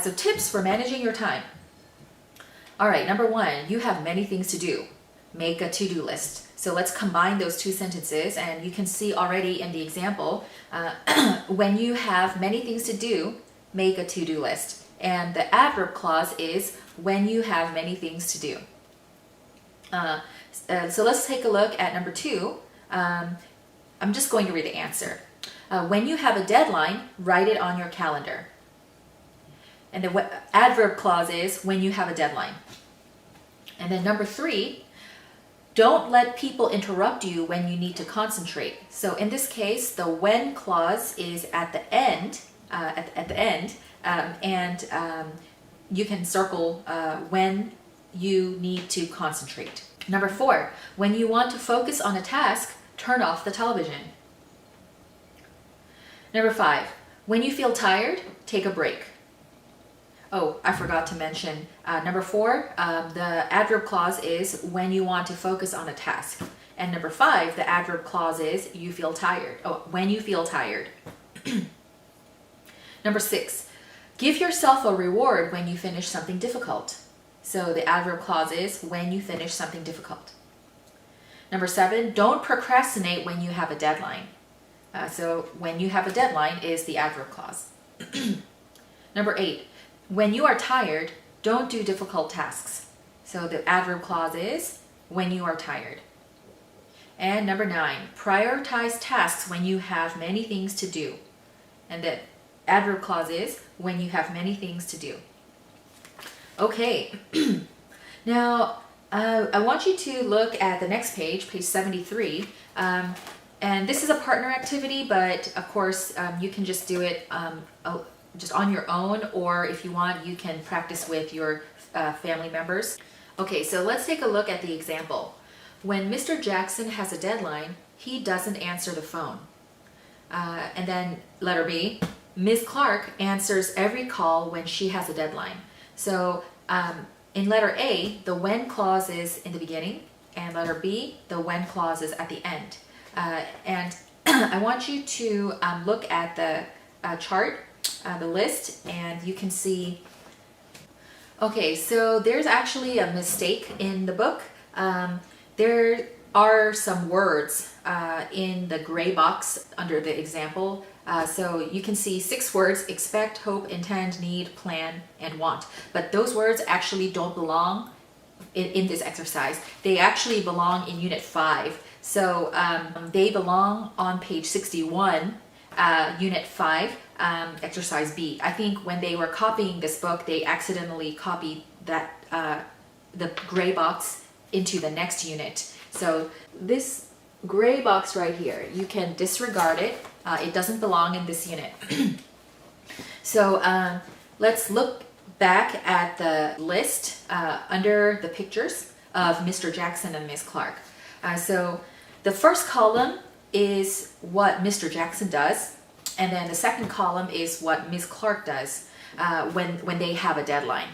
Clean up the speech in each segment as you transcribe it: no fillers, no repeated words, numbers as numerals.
So tips for managing your time. All right, number one, you have many things to do. Make a to-do list. So let's combine those two sentences, and you can see already in the example, when you have many things to do, make a to-do list. And the adverb clause is when you have many things to do. So let's take a look at number two. I'm just going to read the answer. When you have a deadline, write it on your calendar. And the adverb clause is when you have a deadline. And then number three, don't let people interrupt you when you need to concentrate. So in this case, the when clause is at the end, and you can circle when you need to concentrate. Number four, when you want to focus on a task, turn off the television. Number five, when you feel tired, take a break. Oh, I forgot to mention, number four, the adverb clause is when you want to focus on a task. And number five, the adverb clause is you feel tired. Oh, when you feel tired. Number six, give yourself a reward when you finish something difficult. So the adverb clause is when you finish something difficult. Number seven, don't procrastinate when you have a deadline. So when you have a deadline is the adverb clause. Number eight, when you are tired, don't do difficult tasks. So the adverb clause is when you are tired. And number nine, prioritize tasks when you have many things to do. And the adverb clause is when you have many things to do. Okay, now I want you to look at the next page, page 73. And this is a partner activity, but of course you can just do it just on your own, or if you want, you can practice with your family members. Okay, so let's take a look at the example. When Mr. Jackson has a deadline, he doesn't answer the phone. And then letter B, Ms. Clark answers every call when she has a deadline. So in letter A, the when clause is in the beginning, and letter B, the when clause is at the end. And I want you to look at the chart, the list, and you can see. Okay, so there's actually a mistake in the book. There are some words in the gray box under the example. So you can see 6 words: expect, hope, intend, need, plan, and want. But those words actually don't belong in this exercise. They actually belong in Unit 5. So they belong on page 61, Unit 5, Exercise B. I think when they were copying this book, they accidentally copied that the gray box into the next unit. So this gray box right here, you can disregard it. It doesn't belong in this unit. So let's look back at the list under the pictures of Mr. Jackson and Ms. Clark. So the first column is what Mr. Jackson does, and then the second column is what Ms. Clark does when they have a deadline.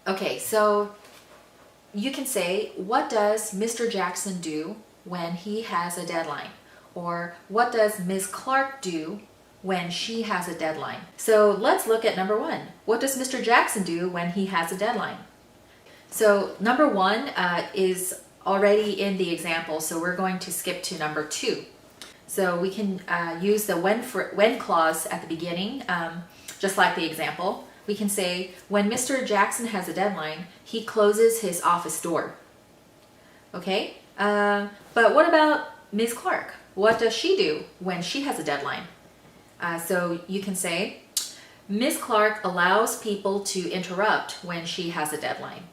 Okay, so you can say, what does Mr. Jackson do when he has a deadline? Or what does Ms. Clark do when she has a deadline? So let's look at number 1. What does Mr. Jackson do when he has a deadline? So number 1 is already in the example, so we're going to skip to number 2. So we can use the when clause at the beginning, just like the example. We can say, when Mr. Jackson has a deadline, he closes his office door. Okay, but what about Ms. Clark? What does she do when she has a deadline? So you can say, Ms. Clark allows people to interrupt when she has a deadline.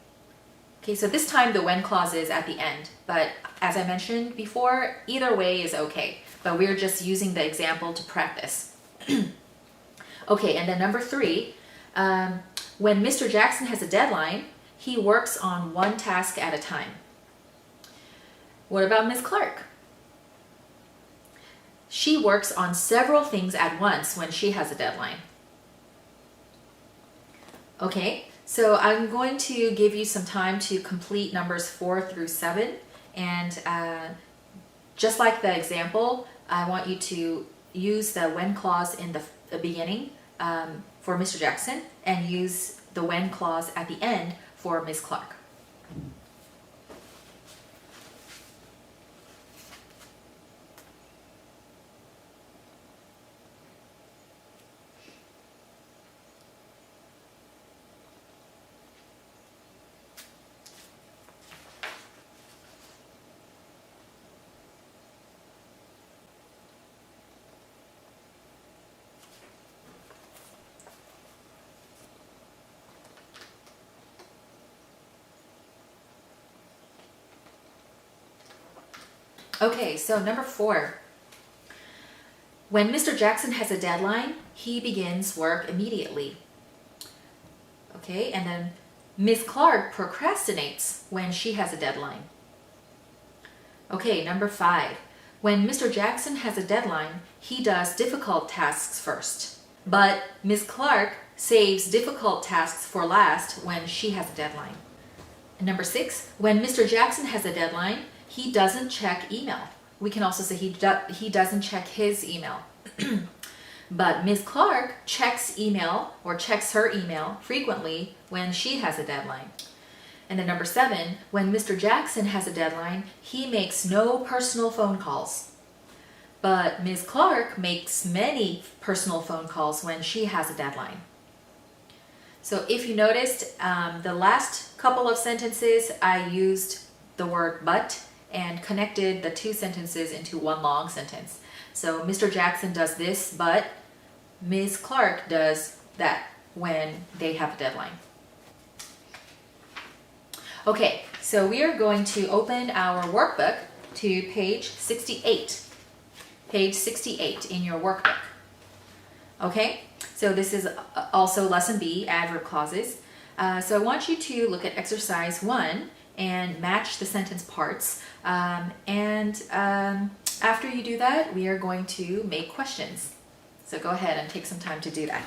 Okay, so this time the when clause is at the end, but as I mentioned before, either way is okay, but we're just using the example to practice. Okay, and then number 3, when Mr. Jackson has a deadline, he works on one task at a time. What about Ms. Clark? She works on several things at once when she has a deadline. Okay, So I'm going to give you some time to complete numbers 4 through 7. And just like the example, I want you to use the when clause in the beginning for Mr. Jackson and use the when clause at the end for Ms. Clark. Okay, so number 4. When Mr. Jackson has a deadline, he begins work immediately. Okay, and then Ms. Clark procrastinates when she has a deadline. Okay, number 5. When Mr. Jackson has a deadline, he does difficult tasks first. But Ms. Clark saves difficult tasks for last when she has a deadline. And number 6. When Mr. Jackson has a deadline, he doesn't check email. We can also say he doesn't check his email. But Ms. Clark checks email or checks her email frequently when she has a deadline. And then number 7, when Mr. Jackson has a deadline, he makes no personal phone calls. But Ms. Clark makes many personal phone calls when she has a deadline. So if you noticed, the last couple of sentences, I used the word but and connected the 2 sentences into one long sentence. So Mr. Jackson does this, but Ms. Clark does that when they have a deadline. Okay, so we are going to open our workbook to page 68. Page 68 in your workbook. Okay, so this is also lesson B, adverb clauses. So I want you to look at exercise 1 and match the sentence parts. After you do that, we are going to make questions. So go ahead and take some time to do that.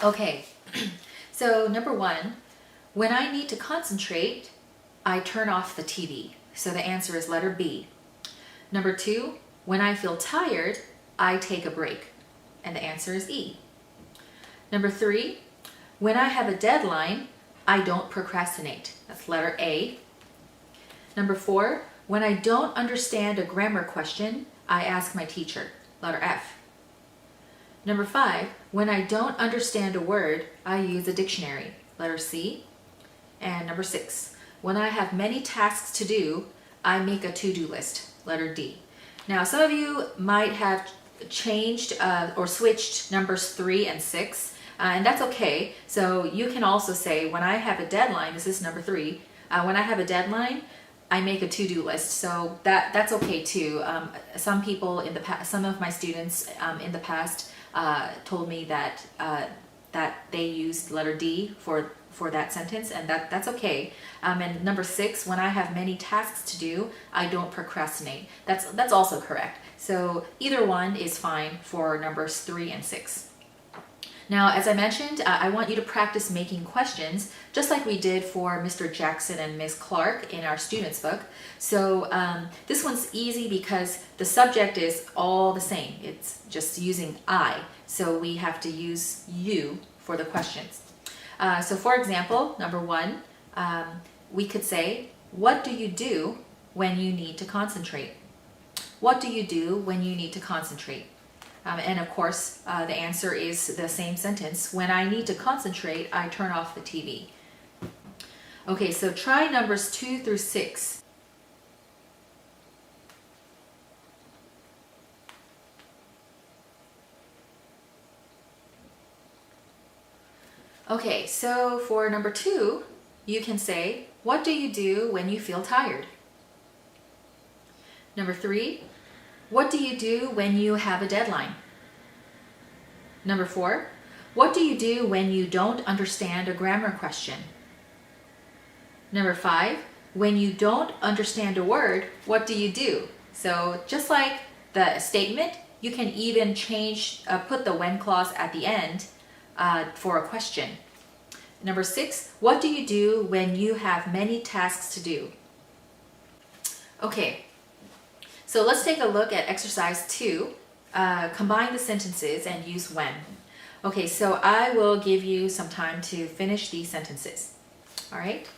Okay, so number 1, when I need to concentrate, I turn off the TV. So the answer is letter B. Number 2, when I feel tired, I take a break. And the answer is E. Number 3, when I have a deadline, I don't procrastinate. That's letter A. Number 4, when I don't understand a grammar question, I ask my teacher. Letter F. Number 5, when I don't understand a word, I use a dictionary. Letter C. And number 6, when I have many tasks to do, I make a to-do list. Letter D. Now, some of you might have changed or switched numbers 3 and 6, and that's okay. So you can also say, when I have a deadline, this is number 3, when I have a deadline, I make a to-do list. So that's okay too. Some people in the past, some of my students in the past told me that they used letter D for that sentence, and that's okay. And number 6, when I have many tasks to do, I don't procrastinate. That's also correct. So either one is fine for numbers 3 and 6. Now, as I mentioned, I want you to practice making questions, just like we did for Mr. Jackson and Ms. Clark in our students book. So this one's easy because the subject is all the same. It's just using I. So we have to use you for the questions. So for example, number 1, we could say, what do you do when you need to concentrate? What do you do when you need to concentrate? And of course, the answer is the same sentence. When I need to concentrate, I turn off the TV. Okay, so try numbers 2 through 6. Okay, so for number 2, you can say, what do you do when you feel tired? Number 3, what do you do when you have a deadline? Number 4, what do you do when you don't understand a grammar question? Number 5, when you don't understand a word, what do you do? So just like the statement, you can even put the when clause at the end for a question. Number 6, what do you do when you have many tasks to do? Okay, so let's take a look at exercise 2. Combine the sentences and use when. Okay, so I will give you some time to finish these sentences. All right?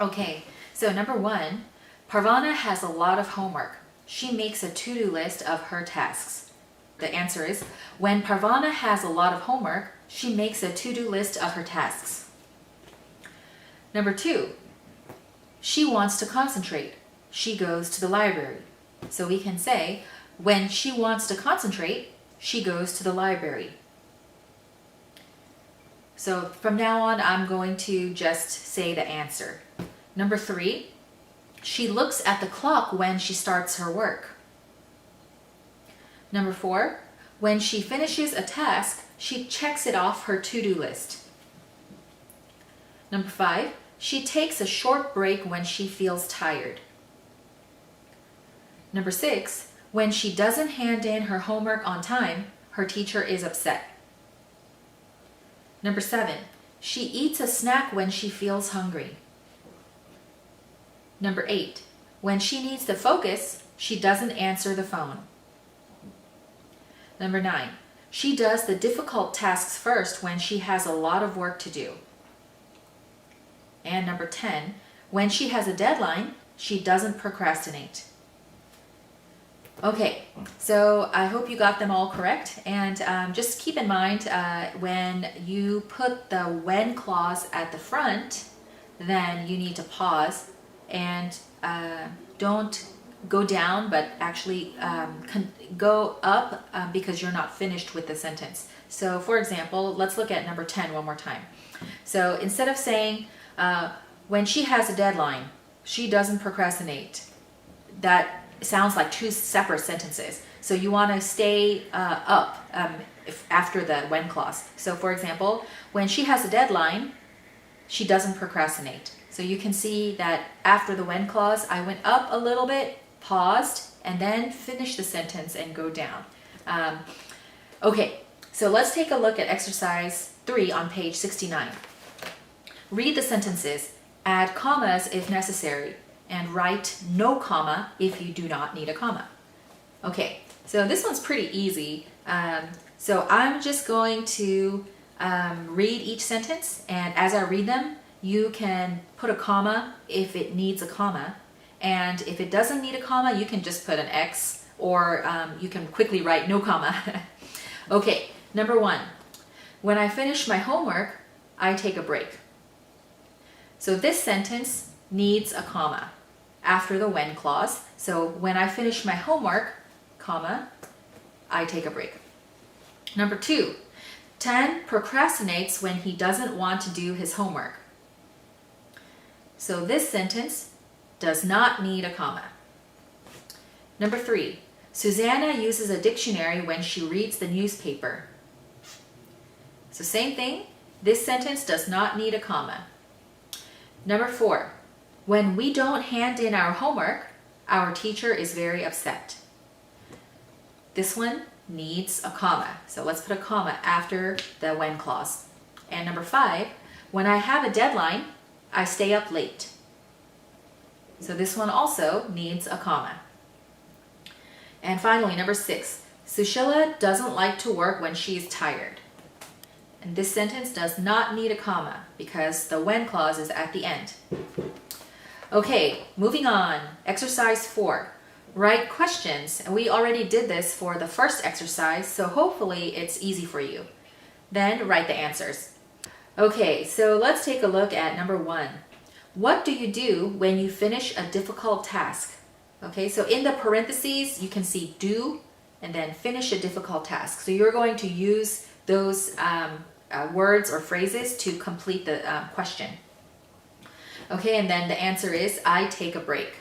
Okay, so number 1, Parvana has a lot of homework. She makes a to-do list of her tasks. The answer is, when Parvana has a lot of homework, she makes a to-do list of her tasks. Number 2, she wants to concentrate. She goes to the library. So we can say, when she wants to concentrate, she goes to the library. So from now on, I'm going to just say the answer. Number 3, she looks at the clock when she starts her work. Number 4, when she finishes a task, she checks it off her to-do list. Number 5, she takes a short break when she feels tired. Number 6, when she doesn't hand in her homework on time, her teacher is upset. Number 7, she eats a snack when she feels hungry. Number 8, when she needs to focus, she doesn't answer the phone. Number 9, she does the difficult tasks first when she has a lot of work to do. And number 10, when she has a deadline, she doesn't procrastinate. Okay, so I hope you got them all correct, and just keep in mind when you put the when clause at the front, then you need to pause and don't go down, but actually go up because you're not finished with the sentence. So for example, let's look at number 10 one more time. So instead of saying, when she has a deadline, she doesn't procrastinate, that sounds like 2 separate sentences. So you want to stay up after the when clause. So for example, when she has a deadline, she doesn't procrastinate. So you can see that after the when clause, I went up a little bit, paused, and then finished the sentence and go down. Okay, so let's take a look at exercise 3 on page 69. Read the sentences, add commas if necessary, and write no comma if you do not need a comma. Okay, so this one's pretty easy. So I'm just going to read each sentence, and as I read them, you can put a comma if it needs a comma, and if it doesn't need a comma, you can just put an X, or you can quickly write no comma. Okay, number 1, when I finish my homework, I take a break. So this sentence needs a comma after the when clause. So when I finish my homework, comma, I take a break. Number 2, Tan procrastinates when he doesn't want to do his homework. So this sentence does not need a comma. Number 3, Susanna uses a dictionary when she reads the newspaper. So same thing, this sentence does not need a comma. Number 4, when we don't hand in our homework, our teacher is very upset. This one needs a comma. So let's put a comma after the when clause. And number 5, when I have a deadline, I stay up late. So this one also needs a comma. And finally, number 6, Sushila doesn't like to work when she is tired. And this sentence does not need a comma because the when clause is at the end. Okay, moving on. Exercise 4. Write questions. And we already did this for the first exercise, so hopefully it's easy for you. Then write the answers. Okay, so let's take a look at number 1. What do you do when you finish a difficult task? Okay, so in the parentheses, you can see do and then finish a difficult task. So you're going to use those words or phrases to complete the question. Okay, and then the answer is I take a break.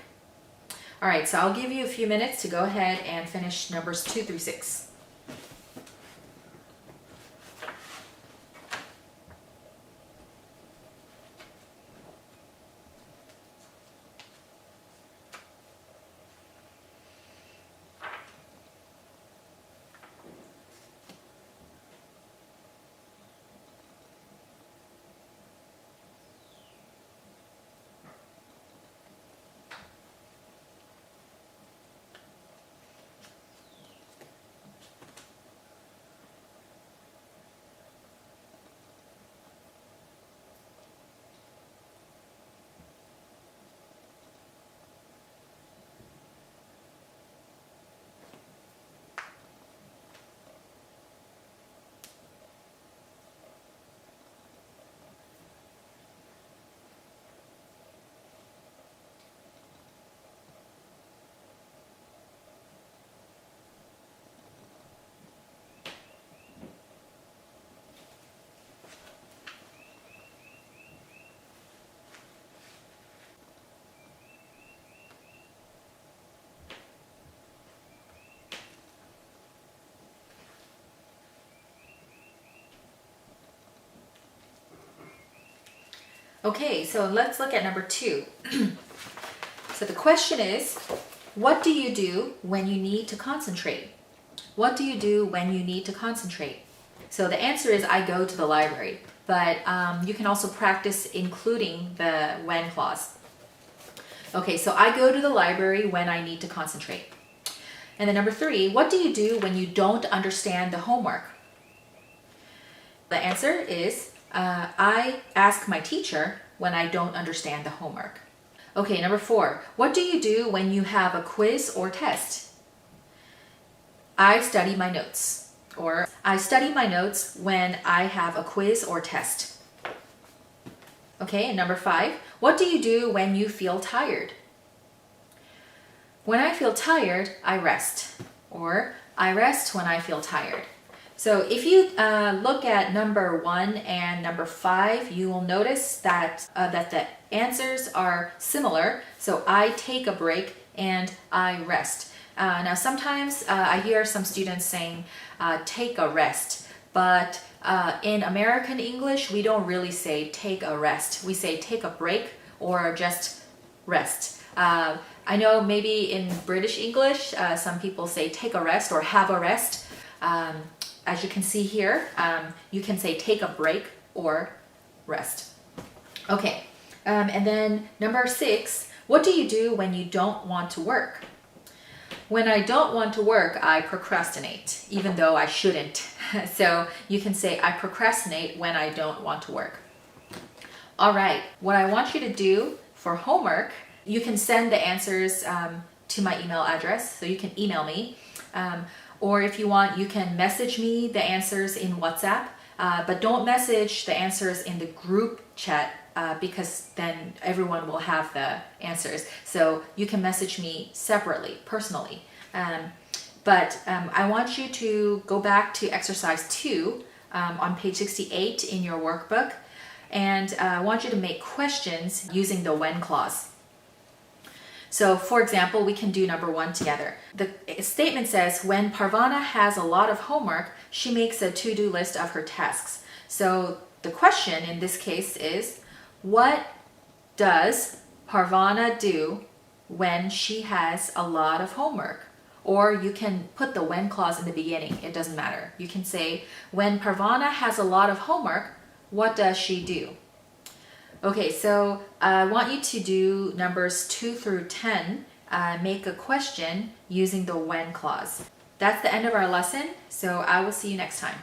All right, so I'll give you a few minutes to go ahead and finish numbers 2 through 6. Okay, so let's look at number 2. So the question is, what do you do when you need to concentrate? What do you do when you need to concentrate? So the answer is I go to the library, but you can also practice including the when clause. Okay, so I go to the library when I need to concentrate. And then number 3, what do you do when you don't understand the homework? The answer is I ask my teacher when I don't understand the homework. Okay, number 4, what do you do when you have a quiz or test? I study my notes, or I study my notes when I have a quiz or test. Okay, and number 5, what do you do when you feel tired? When I feel tired, I rest, or I rest when I feel tired. So if you look at number 1 and number 5, you will notice that the answers are similar. So I take a break and I rest. Now sometimes I hear some students saying take a rest, but in American English we don't really say take a rest. We say take a break or just rest. I know maybe in British English some people say take a rest or have a rest. As you can see here, you can say take a break or rest. Okay, and then number 6, what do you do when you don't want to work? When I don't want to work, I procrastinate, even though I shouldn't. So you can say I procrastinate when I don't want to work. All right, what I want you to do for homework, you can send the answers to my email address, so you can email me. Or if you want, you can message me the answers in WhatsApp, but don't message the answers in the group chat because then everyone will have the answers. So you can message me separately, personally. But I want you to go back to exercise 2 on page 68 in your workbook, and I want you to make questions using the when clause. So for example, we can do number 1 together. The statement says, when Parvana has a lot of homework, she makes a to-do list of her tasks. So the question in this case is, what does Parvana do when she has a lot of homework? Or you can put the when clause in the beginning. It doesn't matter. You can say, when Parvana has a lot of homework, what does she do? Okay, so I want you to do numbers 2 through 10. Make a question using the when clause. That's the end of our lesson, so I will see you next time.